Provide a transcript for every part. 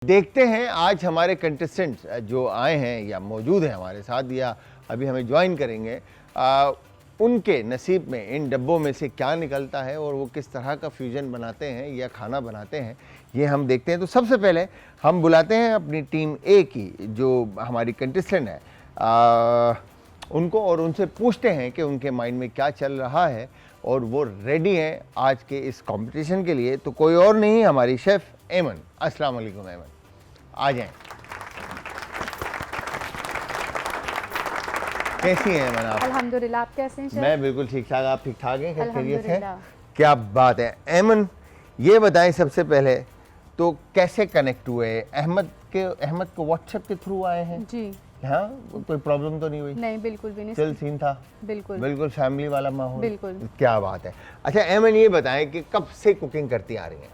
देखते हैं आज हमारे कंटेस्टेंट्स जो आए हैं या मौजूद हैं हमारे साथ या अभी हमें ज्वाइन करेंगे, उनके नसीब में इन डब्बों में से क्या निकलता है और वो किस तरह का फ्यूजन बनाते हैं या खाना बनाते हैं, ये हम देखते हैं। तो सबसे पहले हम बुलाते हैं अपनी टीम ए की जो हमारी कंटेस्टेंट है उनको और उनसे पूछते हैं कि उनके माइंड में क्या चल रहा है और वो रेडी हैं आज के इस कंपटीशन के लिए। तो कोई और नहीं, हमारी शेफ़ ऐमन। अस्सलाम वालेकुम ऐमन, आ जाएं। कैसी हैं ऐमन आप? अल्हम्दुलिल्लाह, आप कैसे हैं? मैं बिल्कुल ठीक ठाक, आप ठीक ठाक हैं? खैरियत है? अल्हम्दुलिल्लाह। क्या बात है। ऐमन ये बताएं सबसे पहले तो कैसे कनेक्ट हुए? अहमद को व्हाट्सएप के थ्रू आए हैं? जी हाँ, कोई प्रॉब्लम तो नहीं हुई? नहीं, बिल्कुल भी नहीं। चल सीन था? बिल्कुल फैमिली वाला माहौल? बिल्कुल। क्या बात है। अच्छा ऐमन ये बताएं कि कब से कुकिंग करती आ रही हैं?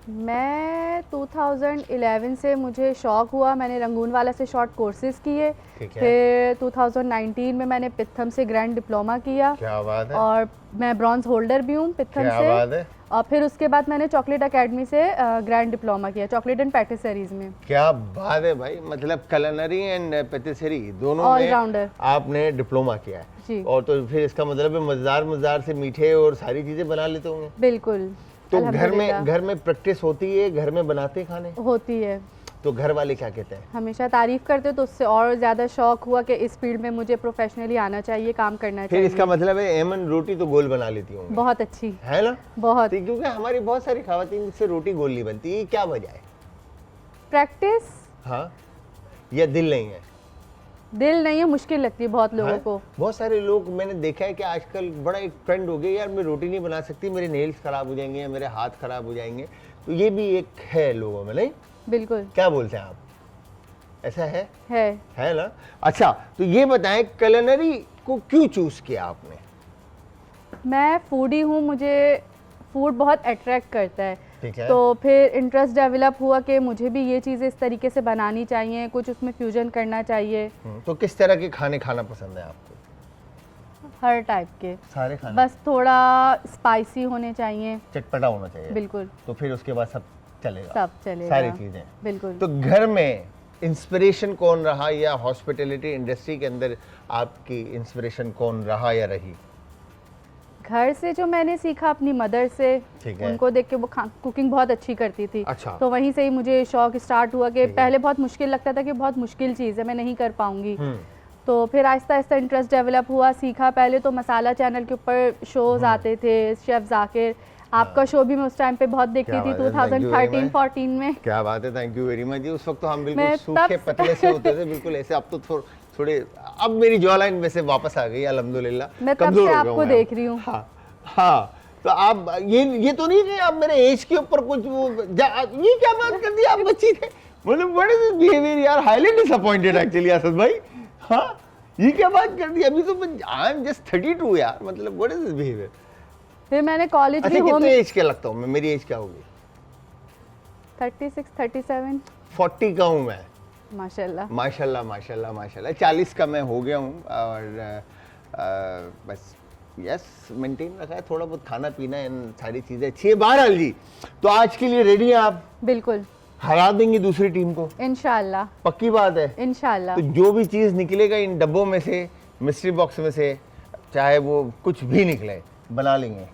मैं 2011 से मुझे शौक हुआ, मैंने रंगून वाला से शॉर्ट कोर्सेज किए, ठीक है। फिर 2019 में मैंने पित्थम से ग्रैंड डिप्लोमा किया। क्या बात है। और मैं ब्रॉन्ज होल्डर भी हूँ पित्थम क्या से। बात है। और फिर उसके बाद मैंने चॉकलेट एकेडमी से ग्रैंड डिप्लोमा किया, चॉकलेट एंड पैटिसरीज में। क्या बात है भाई, मतलब culinary एंड पेटिसरी दोनों में ऑलराउंडर आपने डिप्लोमा किया है जी। और तो फिर इसका मतलब है मजेदार से मीठे और सारी चीजें बना लेते होंगे। बिल्कुल। तो अल्हम्दुलिल्लाह। घर में प्रैक्टिस होती है, घर में बनाते खाने? होती है। तो घर वाले क्या कहते हैं? हमेशा तारीफ करते, तो उससे और ज़्यादा शौक हुआ कि इस फील्ड में मुझे प्रोफेशनली आना चाहिए, काम करना फिर चाहिए। इसका मतलब है ऐमन रोटी तो गोल बना लेती होंगी? बहुत अच्छी है ना? बहुत। क्योंकि हमारी बहुत सारी खवातीन से रोटी गोल नहीं बनती, ये क्या वजह है? प्रैक्टिस। हाँ, या दिल नहीं है? दिल नहीं है, मुश्किल लगती है बहुत लोगों को। बहुत सारे लोग मैंने देखा है कि आजकल बड़ा एक ट्रेंड हो गया, यार मैं रोटी नहीं बना सकती, मेरे नेल्स खराब हो जाएंगे या मेरे हाथ खराब हो जाएंगे। तो ये भी एक है लोगों में, नहीं? बिल्कुल। क्या बोलते हैं आप, ऐसा है ना? अच्छा तो ये बताएं culinary को क्यों चूज किया आपने? मैं फूडी हूँ, मुझे फूड बहुत अट्रैक्ट करता है। ठीक है। तो फिर इंटरेस्ट डेवलप हुआ कि मुझे भी ये चीज़ें इस तरीके से बनानी चाहिए, कुछ उसमें फ्यूजन करना चाहिए। तो किस तरह के खाने खाना पसंद है आपको? हर टाइप के, सारे खाने? बस थोड़ा स्पाइसी होने चाहिए। चटपटा होना चाहिए? बिल्कुल। तो फिर उसके बाद सब चलेगा? सब चलेगा, सारी चीजें? बिल्कुल। तो घर में इंस्पिरेशन कौन रहा या हॉस्पिटैलिटी इंडस्ट्री के अंदर आपकी इंस्पिरेशन कौन रहा या रही? घर से जो मैंने सीखा अपनी मदर से, ठीक है। उनको देख के वो कुकिंग बहुत अच्छी करती थी। अच्छा। तो वहीं से ही मुझे शौक स्टार्ट हुआ कि पहले बहुत मुश्किल लगता था कि बहुत मुश्किल चीज़ है, मैं नहीं कर पाऊंगी। तो फिर आहिस्ता आहिस्ता इंटरेस्ट डेवलप हुआ, सीखा। पहले तो मसाला चैनल के ऊपर शोज आते थे, शेफ जाकिर, आपका शो भी मैं उस टाइम पे बहुत देखती थी 2013-14 में। क्या बात है, थैंक यू वेरी मच जी। उस वक्त तो हम बिल्कुल मैं सूखे पतले से होते थे, बिल्कुल ऐसे। अब तो थोड़े अब मेरी जॉलाइन में से वापस आ गई अल्हम्दुलिल्लाह। मैं तब से आपको देख रही हूँ। हाँ, तो आप ये तो नहीं कि आप मेरे एज के ऊपर कुछ ये क्या बात कर दी आप? बच्ची थे, मतलब व्हाट इज दिस बिहेवियर यार, हाईली डिसअपॉइंटेड एक्चुअली असद भाई। हाँ, ये क्या बात कर दी? अभी तो आई एम जस्ट 32 यार, मतलब व्हाट इज दिस बिहेवियर? फिर मैंने कॉलेज भी कितने एज के लगता हूँ मैं? मेरी एज क्या होगी? 36, 37। 40 का हूँ मैं। माशाल्लाह माशाल्लाह माशाल्लाह माशाल्लाह। 40 का मैं हो गया हूँ और बस यस मेंटेन रखा है, थोड़ा बहुत खाना पीना इन सारी चीज़ें अच्छी है। बहरहाल जी, तो आज के लिए रेडी हैं आप? बिल्कुल। हरा देंगी दूसरी टीम को इंशाल्लाह? पक्की बात है? इंशाल्लाह। तो जो भी चीज़ निकलेगा इन डब्बों में से, मिस्ट्री बॉक्स में से, चाहे वो कुछ भी निकले, बना लेंगे।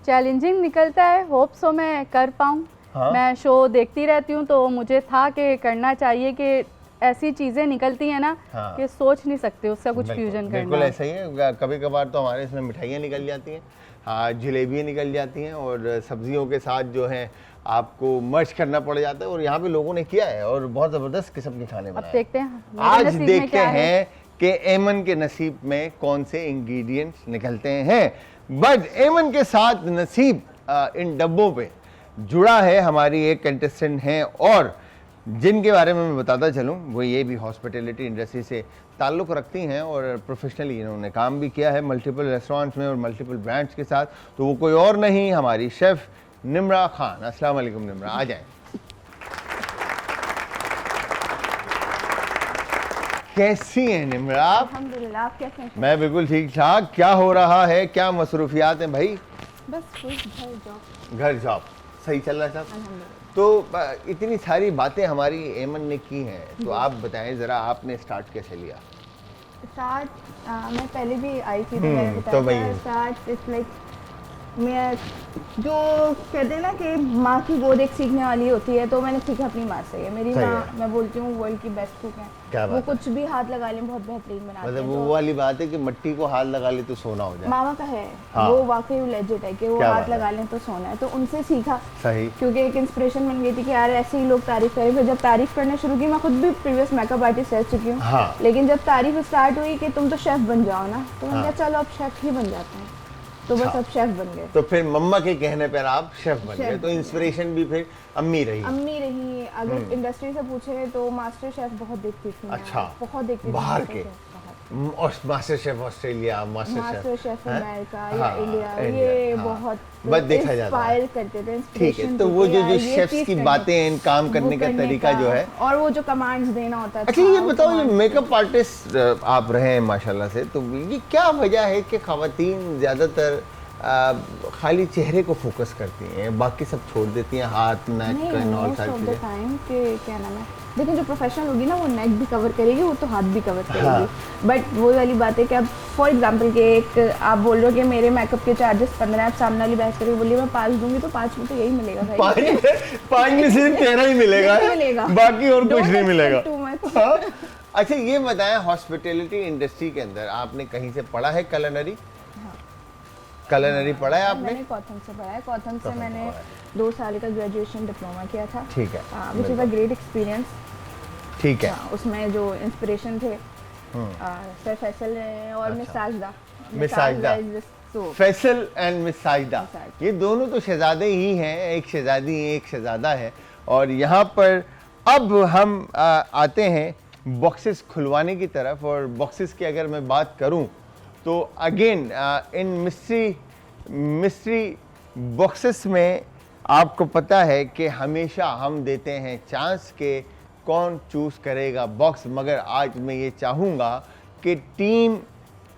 चैलेंजिंग निकलता है, होप सो मैं कर पाऊँ। हाँ? मैं शो देखती रहती हूँ तो मुझे था कि करना चाहिए कि ऐसी चीज़ें निकलती हैं ना। हाँ। कि सोच नहीं सकते उसका कुछ फ्यूजन करना। बिल्कुल ऐसा ही है। कभी कभार तो हमारे इसमें मिठाइयाँ निकल जाती हैं, हाँ, जलेबियाँ निकल जाती हैं और सब्जियों के साथ जो है आपको मर्ज करना पड़ जाता है। और यहाँ पे लोगों ने किया है और बहुत ज़बरदस्त किस्म के खाने बनाए। अब देखते हैं आज देखते हैं कि ऐमन के नसीब में कौन से इंग्रेडिएंट्स निकलते हैं। बट ऐमन के साथ नसीब इन डब्बों पे जुड़ा है हमारी एक कंटेस्टेंट हैं और जिनके बारे में मैं बताता चलूं, वो ये भी हॉस्पिटैलिटी इंडस्ट्री से ताल्लुक़ रखती हैं और प्रोफेशनली इन्होंने काम भी किया है मल्टीपल रेस्टोरेंट्स में और मल्टीपल ब्रांड्स के साथ। तो वो कोई और नहीं, हमारी शेफ़ निम्रा खान। अस्सलाम वालेकुम निम्रा, आ जाएं। कैसी हैं निम्रा आप? अल्हम्दुलिल्लाह, आप कैसे हैं? मैं बिल्कुल ठीक ठाक। क्या हो रहा है, क्या मसरूफियात हैं भाई? बस घर जॉब। घर जॉब, सही चल रहा है सब? अल्हम्दुलिल्लाह। तो इतनी सारी बातें हमारी एमन ने की हैं, तो आप बताएं ज़रा आपने स्टार्ट कैसे लिया? स्टार्ट मैं पहले भी आई थी तो हम्म, मैंने तो बताया वही। था स्टार्ट इट्स लाइक मैं जो कहते हैं ना कि माँ की गोद एक सीखने वाली होती है, तो मैंने सीखा अपनी माँ से। मेरी सही माँ, है। मैं बोलती हूँ, वर्ल्ड की बेस्ट कुक क्या है। वो बात है। कुछ भी हाथ लगा लें बहुत बेहतरीन बनाती मतलब है। वो तो वाली बात है कि मट्टी को हाथ लगा ले तो सोना हो जाए। मामा का है, हाँ। वो वाकई लेजिट है कि वो क्या हाथ बात है। लगा लें तो सोना है। तो उनसे सीखा, सही। क्योंकि एक इंस्पिरेशन बन गई थी कि यार ऐसे ही लोग तारीफ करें। फिर जब तारीफ करना शुरू की, मैं खुद भी प्रीवियस मेकअप आर्टिस्ट रह चुकी हूँ, हाँ। लेकिन जब तारीफ स्टार्ट हुई कि तुम तो शेफ बन जाओ ना, तो मैंने हाँ। कहा चलो अब शेफ ही बन जाते हैं। तो बस अच्छा। अब शेफ बन गए। तो फिर मम्मा के कहने पर आप शेफ बन शेफ गए, तो बन गए। इंस्पिरेशन भी फिर अम्मी रही। अम्मी रही। अगर इंडस्ट्री से पूछे तो मास्टर शेफ बहुत देखती थी मैं, अच्छा। बहुत देखती थी बाहर मास्टर के? शेफ, बहुत। और master chef Australia, master master chef chef हैं? अमेरिका या हाँ, इंडिया, इंडिया, ये हाँ। बहुत बस देखा जाता है। इंस्पायर करते थे, ठीक है, इंस्पिरेशन तो थी वो कि जो यार ये शेफ्स चीज़ की करनी बातें हैं, इन काम वो करने का तरीका जो है। और वो जो कमांड्स देना होता था। अच्छा ये वो बताओ, ये commands मेकअप आर्टिस्ट आप रहे हैं माशाल्लाह से, तो ये क्या वजह है कि खवातीन ज़्यादातर खाली चेहरे को फोकस करती हैं, बाकी सब छोड़ देती हैं, हाथ नेक नहीं, एंड ऑल मोस्ट सारी ऑफ द चीज़ें? टाइम कि क्या नाम है, देखिए जो प्रोफेशनल होगी ना वो नेक भी कवर करेगी, वो तो हाथ भी कवर हाँ। करेगी। बट वो वाली बात है कि अब फॉर एग्जांपल के एक आप बोल रहे हो कि मेरे मेकअप के चार्जेस 15 है, आप सामने वाली बहस करेगी, बोलिए मैं 5 दूंगी, तो 5 में तो यही मिलेगा भाई। पाँच में सिर्फ 13 ही मिलेगा, यही मिलेगा। बाकी और कुछ Don't नहीं expect मिलेगा। too much। हाँ? अच्छा ये बताएं, हॉस्पिटैलिटी इंडस्ट्री के अंदर आपने कहीं से पढ़ा है कलनरी? कलनरी पढ़ा है आपने? मैंने कॉथम से पढ़ा है। कॉथम से कॉथम मैंने पढ़ा 2 साल का ग्रेजुएशन डिप्लोमा किया था। ठीक है, which is a great experience. ठीक है। उसमें जो इंस्पिरेशन थे सर फैसल हैं और मिस अच्छा। साजदा। मिस साजदा। तो Faisal and miss Sajida, miss Sajida. ये दोनों तो शहजादे ही हैं, एक शहजादी एक शहजादा है। और यहाँ पर अब हम आते हैं बॉक्सेस खुलवाने की तरफ। और बॉक्सेस की अगर मैं बात करूँ तो अगेन इन मिस्ट्री बॉक्सेस में आपको पता है कि हमेशा हम देते हैं चांस के कौन चूज़ करेगा बॉक्स। मगर आज मैं ये चाहूँगा कि टीम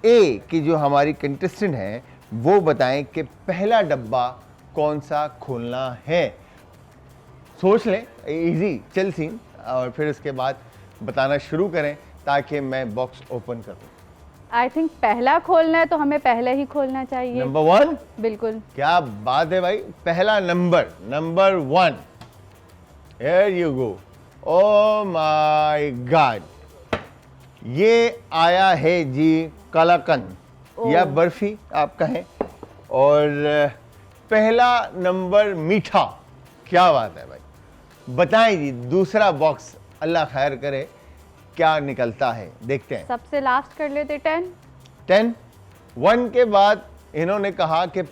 ए की जो हमारी कंटेस्टेंट हैं वो बताएं कि पहला डब्बा कौन सा खोलना है। सोच लें, इजी चल सीन, और फिर उसके बाद बताना शुरू करें ताकि मैं बॉक्स ओपन करूं। आई थिंक पहला खोलना है तो हमें पहले ही खोलना चाहिए। नंबर 1, बिल्कुल। क्या बात है भाई, पहला number 1, here you go. Oh my God, ये आया है जी कलाकंद या बर्फी आप कहें, और पहला नंबर मीठा। क्या बात है भाई, बताएं जी दूसरा बॉक्स, अल्लाह खैर करे क्या निकलता है, देखते हैं। सबसे लास्ट कर लेते 10 1 के बाद इन्होंने कहा कि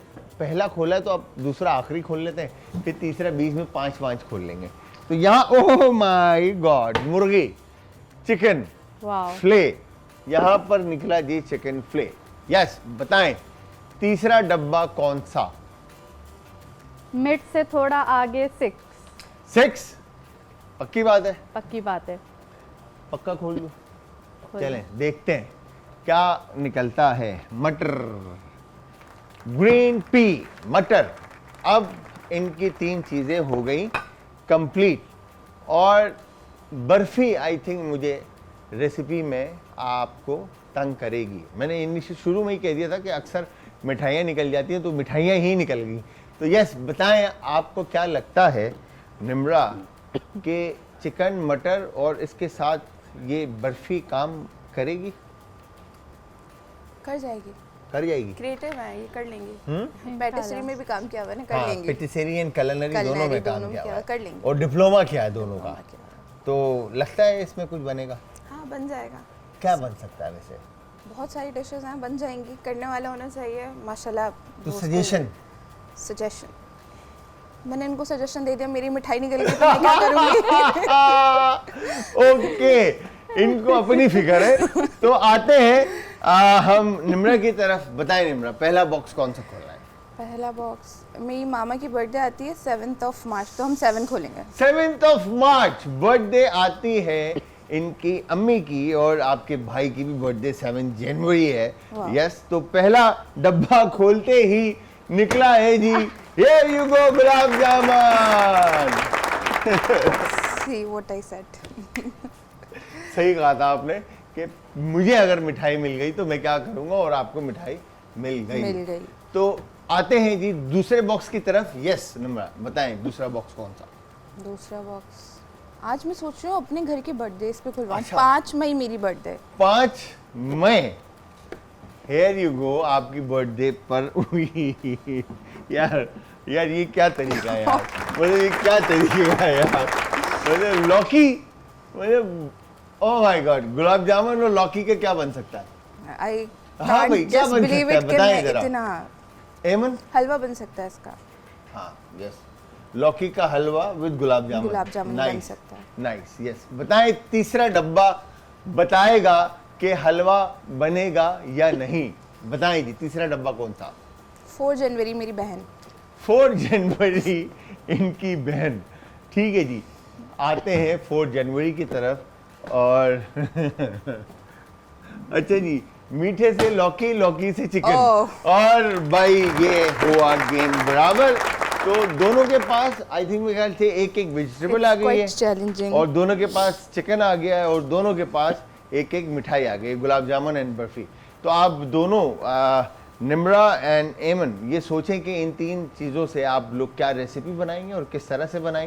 पहला खोला है तो अब दूसरा आखिरी खोल लेते हैं, फिर तीसरा बीच में 5 खोल लेंगे। तो यहाँ ओह माय गॉड, मुर्गी चिकन वाओ। फ्ले, यहाँ पर निकला जी चिकन फ्ले। यस, बताएं तीसरा डब्बा कौन सा? मिड से थोड़ा आगे 6। 6 पक्की बात है? पक्की बात है। पक्का खोल लो, खोल चलें देखते हैं क्या निकलता है। मटर, ग्रीन पी, मटर। अब इनकी 3 चीज़ें हो गई कंप्लीट। और बर्फ़ी आई थिंक मुझे रेसिपी में आपको तंग करेगी। मैंने इनिशियल शुरू में ही कह दिया था कि अक्सर मिठाइयाँ निकल जाती हैं, तो मिठाइयाँ ही निकल गई। तो यस, बताएं आपको क्या लगता है निम्रा कि चिकन मटर और इसके साथ ये बर्फ़ी काम करेगी? कर जाएगी, कर जाएगी? क्रिएटिव है, ये कर लेंगे। पैटिसरी में भी काम किया हुआ है ना, कर हाँ, लेंगे। पेटिसरी एंड कलनरी दोनों culinary में काम दोनों किया किया हुआ है, कर लेंगे। और डिप्लोमा किया है दोनों का। किया हुआ तो लगता है इसमें कुछ बनेगा? हाँ, बन जाएगा। क्या बन सकता है वैसे? बहुत सारी डिशेस हैं, बन जाएंगी। करने वाला होना चाहिए माशाल्लाह। तो सजेशन? मैंने इनको सजेशन दे दिया, मेरी मिठाई निकल गई तो मैं क्या करूँगी। ओके, इनको अपनी फिक्र है। तो आते हैं हम निम्रा की तरफ। बताएं निम्रा, पहला बॉक्स कौन सा खोलना है? पहला बॉक्स, मेरी मामा की बर्थडे आती है 7 मार्च, तो हम 7 खोलेंगे। 7 मार्च बर्थडे आती है इनकी अम्मी की, और आपके भाई की भी बर्थडे 7 जनवरी है। वाह। यस, तो पहला डब्बा खोलते ही निकला है जी Here you go, gulab jamun. See what I said. सही कहा था आपने कि मुझे अगर मिठाई मिल गई तो मैं क्या करूंगा, और आपको मिठाई मिल गई। तो आते हैं जी दूसरे बॉक्स की तरफ। यस निम्रा, बताएं दूसरा बॉक्स कौन सा? दूसरा बॉक्स आज मैं सोच रही हूँ अपने घर के बर्थडे इस पे खुलवाऊं। अच्छा। 5 मई मेरी बर्थडे। 5 मई। हेयर यू गो, आपकी बर्थडे पर। यार यार ये क्या तरीका है यार, मतलब ये क्या तरीका है यार, मतलब लौकी, मतलब oh my God, gulab jamun और लौकी का क्या बन सकता है? आई हाँ भाई, क्या बन सकता है बताएं जरा। इतना एमन? हलवा बन सकता है इसका। हाँ यस, लौकी का हलवा विद गुलाब जामुन बन सकता है। Nice yes. बताएं तीसरा डब्बा बताएगा कि हलवा बनेगा या नहीं। बताएं जी तीसरा डब्बा कौन सा? 4 जनवरी मेरी बहन। 4 जनवरी इनकी बहन। ठीक है जी, आते हैं 4 जनवरी की तरफ। और अच्छा जी, मीठे से लौकी, लौकी से चिकन। और भाई ये हुआ गेम बराबर। तो दोनों के पास आई थिंक मेरे ख्याल से एक एक वेजिटेबल आ गई है, और दोनों के पास चिकन आ गया है, और दोनों के पास एक एक मिठाई आ गई, गुलाब जामुन एंड बर्फी। तो आप दोनों निम्रा एंड एमन ये सोचें कि इन 3 चीज़ों से आप लोग क्या रेसिपी बनाएंगे और किस तरह से बनाएंगे।